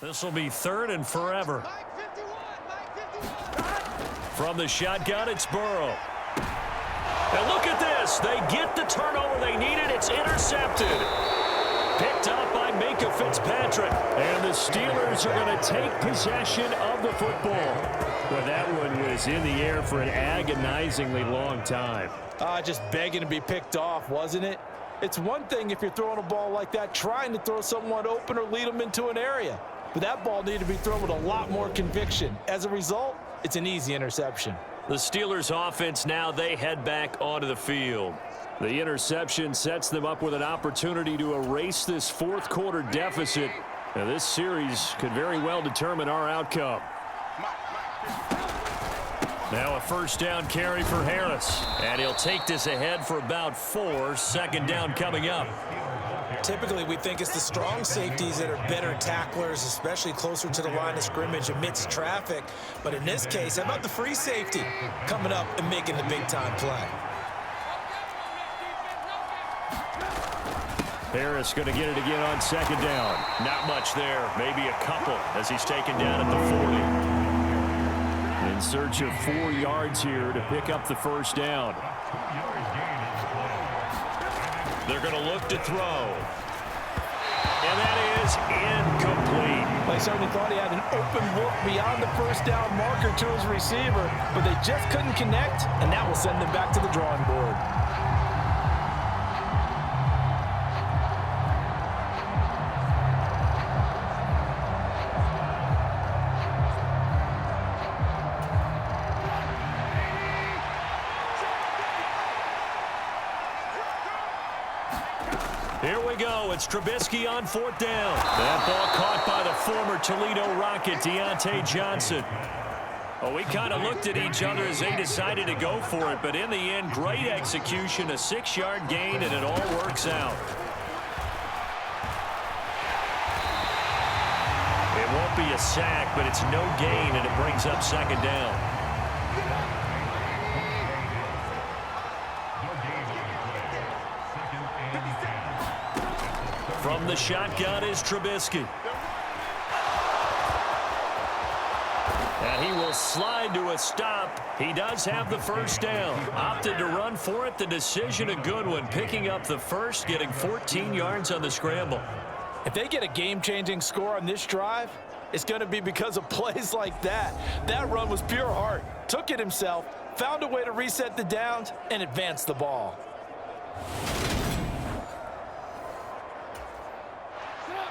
This will be 3rd and forever. From the shotgun, it's Burrow. And look at this. They get the turnover they needed. It's intercepted. Picked up by Minka Fitzpatrick. And the Steelers are going to take possession of the football. Well, that one was in the air for an agonizingly long time. Just begging to be picked off, wasn't it? It's one thing if you're throwing a ball like that, trying to throw someone open or lead them into an area. But that ball needed to be thrown with a lot more conviction. As a result, it's an easy interception. The Steelers offense now, they head back onto the field. The interception sets them up with an opportunity to erase this fourth quarter deficit. Now, this series could very well determine our outcome. Now a first down carry for Harris. And he'll take this ahead for about 4. Second down coming up. Typically, we think it's the strong safeties that are better tacklers, especially closer to the line of scrimmage amidst traffic. But in this case, how about the free safety coming up and making the big-time play? Harris going to get it again on second down. Not much there, maybe a couple as he's taken down at the 40. In search of 4 yards here to pick up the first down. They're going to look to throw. And that is incomplete. They certainly thought he had an open look beyond the first down marker to his receiver, but they just couldn't connect, and that will send them back to the drawing board. Here we go. It's Trubisky on 4th down. That ball caught by the former Toledo Rocket, Deontay Johnson. Well, we kind of looked at each other as they decided to go for it, but in the end, great execution, a 6-yard gain, and it all works out. It won't be a sack, but it's no gain, and it brings up second down. From the shotgun is Trubisky. And he will slide to a stop. He does have the first down. Opted to run for it. The decision a good one. Picking up the first, getting 14 yards on the scramble. If they get a game-changing score on this drive, it's going to be because of plays like that. That run was pure heart. Took it himself, found a way to reset the downs, and advance the ball.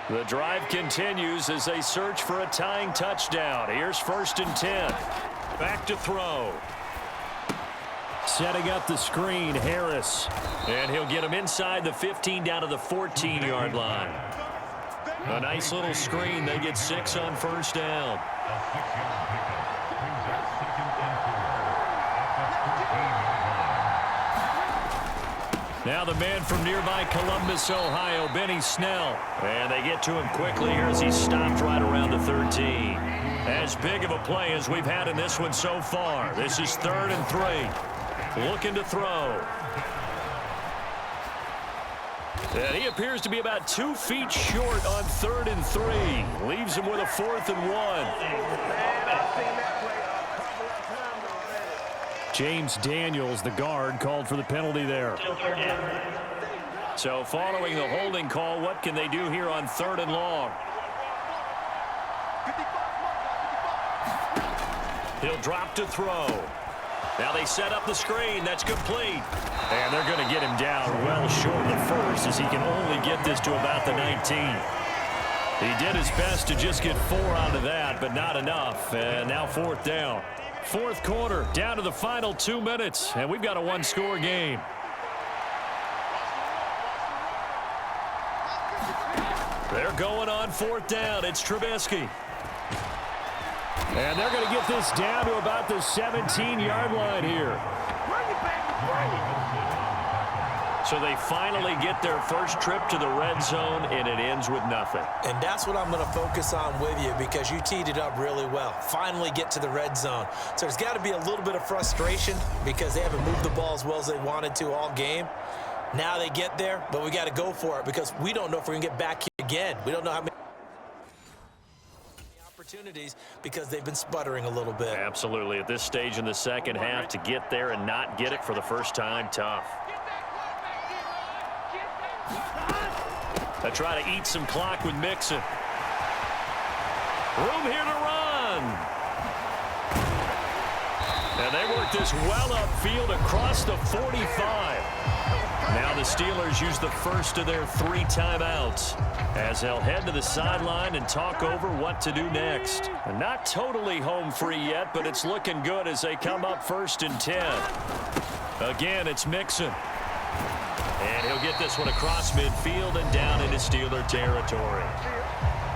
The drive continues as they search for a tying touchdown. Here's 1st and 10. Back to throw. Setting up the screen, Harris. And he'll get him inside the 15 down to the 14-yard line. A nice little screen. They get 6 on first down. Now the man from nearby Columbus, Ohio, Benny Snell. And they get to him quickly here as he's stopped right around the 13. As big of a play as we've had in this one so far. This is 3rd and 3. Looking to throw. And he appears to be about 2 feet short on 3rd and 3. Leaves him with a 4th and 1. James Daniels, the guard, called for the penalty there. So following the holding call, what can they do here on 3rd and long? He'll drop to throw. Now they set up the screen. That's complete. And they're going to get him down well short of the first as he can only get this to about the 19. He did his best to just get 4 out of that, but not enough. And now 4th down. 4th quarter, down to the final 2 minutes, and we've got a 1-score game. They're going on 4th down. It's Trubisky. And they're going to get this down to about the 17-yard line here. So they finally get their first trip to the red zone, and it ends with nothing. And that's what I'm going to focus on with you because you teed it up really well. Finally get to the red zone. So there's got to be a little bit of frustration because they haven't moved the ball as well as they wanted to all game. Now they get there, but we got to go for it because we don't know if we're going to get back here again. We don't know how many. opportunities because they've been sputtering a little bit. Absolutely. At this stage in the second half, to get there and not get it for the first time, tough. They try to eat some clock with Mixon. Room here to run. And they work this well upfield across the 45. Now the Steelers use the first of their 3 timeouts as they'll head to the sideline and talk over what to do next. And not totally home free yet, but it's looking good as they come up 1st and 10. Again, it's Mixon. And he'll get this one across midfield and down into Steeler territory.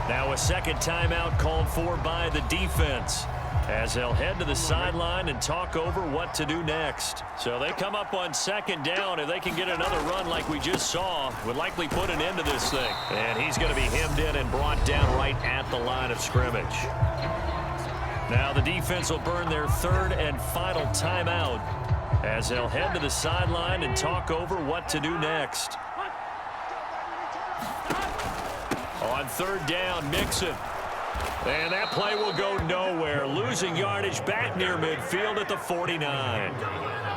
Now a second timeout called for by the defense as they'll head to the sideline and talk over what to do next. So they come up on 2nd down. If they can get another run like we just saw, would likely put an end to this thing. And he's going to be hemmed in and brought down right at the line of scrimmage. Now the defense will burn their 3rd and final timeout as they'll head to the sideline and talk over what to do next. On 3rd down, Mixon. And that play will go nowhere. Losing yardage back near midfield at the 49.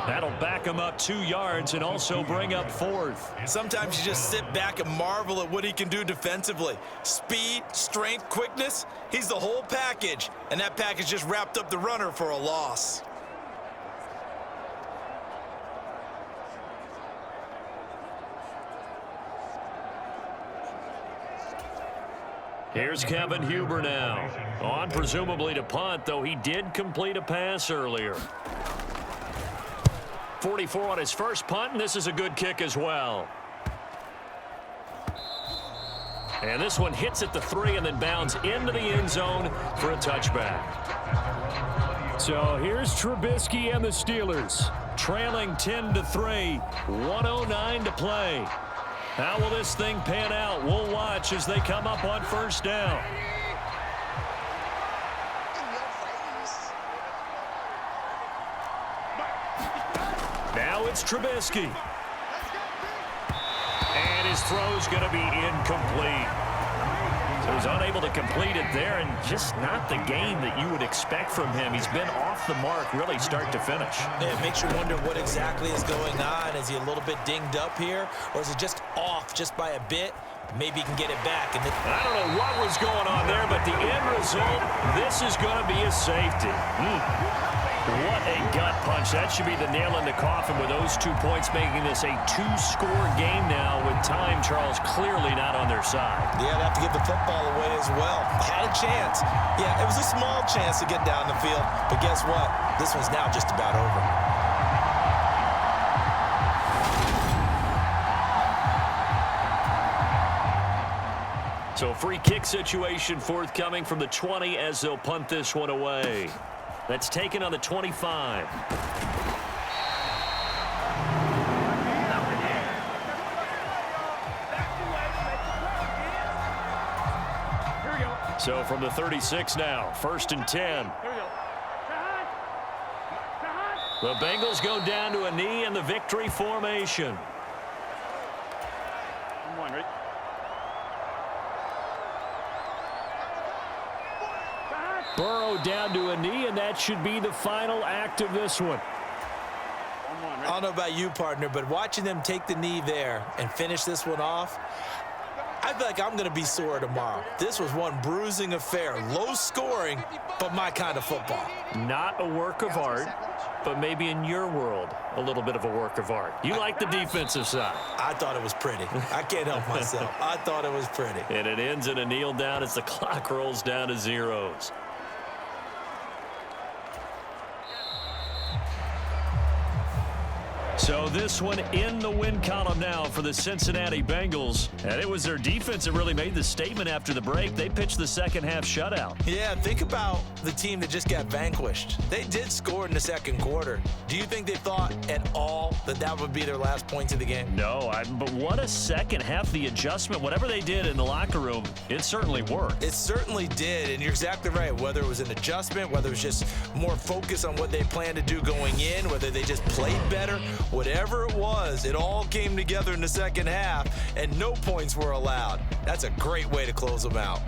That'll back him up 2 yards and also bring up 4th. Sometimes you just sit back and marvel at what he can do defensively. Speed, strength, quickness. He's the whole package. And that package just wrapped up the runner for a loss. Here's Kevin Huber now. On presumably to punt, though he did complete a pass earlier. 44 on his first punt, and this is a good kick as well. And this one hits at the 3 and then bounds into the end zone for a touchback. So here's Trubisky and the Steelers, trailing 10-3, 1:09 to play. How will this thing pan out? We'll watch as they come up on 1st down. Now it's Trubisky. And his throw's going to be incomplete. So he's unable to complete it there, and just not the game that you would expect from him. He's been off the mark really start to finish. It makes you wonder what exactly is going on. Is he a little bit dinged up here, or is he just off just by a bit? Maybe he can get it back. And I don't know what was going on there, but the end result, this is going to be a safety. What a gut punch. That should be the nail in the coffin with those 2 points, making this a 2-score game now with time, Charles, clearly not on their side. Yeah, they have to give the football away as well. Had a chance. Yeah, it was a small chance to get down the field, but guess what? This one's now just about over. So free kick situation forthcoming from the 20 as they'll punt this one away. That's taken on the 25. So from the 36 now, 1st and 10. The Bengals go down to a knee in the victory formation. Burrow down to a knee, and that should be the final act of this one. I don't know about you, partner, but watching them take the knee there and finish this one off, I feel like I'm going to be sore tomorrow. This was one bruising affair. Low scoring, but my kind of football. Not a work of art, but maybe in your world, a little bit of a work of art. You like the defensive side. I thought it was pretty. I can't help myself. I thought it was pretty. And it ends in a kneel down as the clock rolls down to zeros. So this one in the win column now for the Cincinnati Bengals. And it was their defense that really made the statement after the break. They pitched the second half shutout. Yeah, think about the team that just got vanquished. They did score in the second quarter. Do you think they thought at all that that would be their last points of the game? No, but what a second half. The adjustment, whatever they did in the locker room, it certainly worked. It certainly did, and you're exactly right. Whether it was an adjustment, whether it was just more focus on what they planned to do going in, whether they just played better, whatever it was, it all came together in the second half, and no points were allowed. That's a great way to close them out.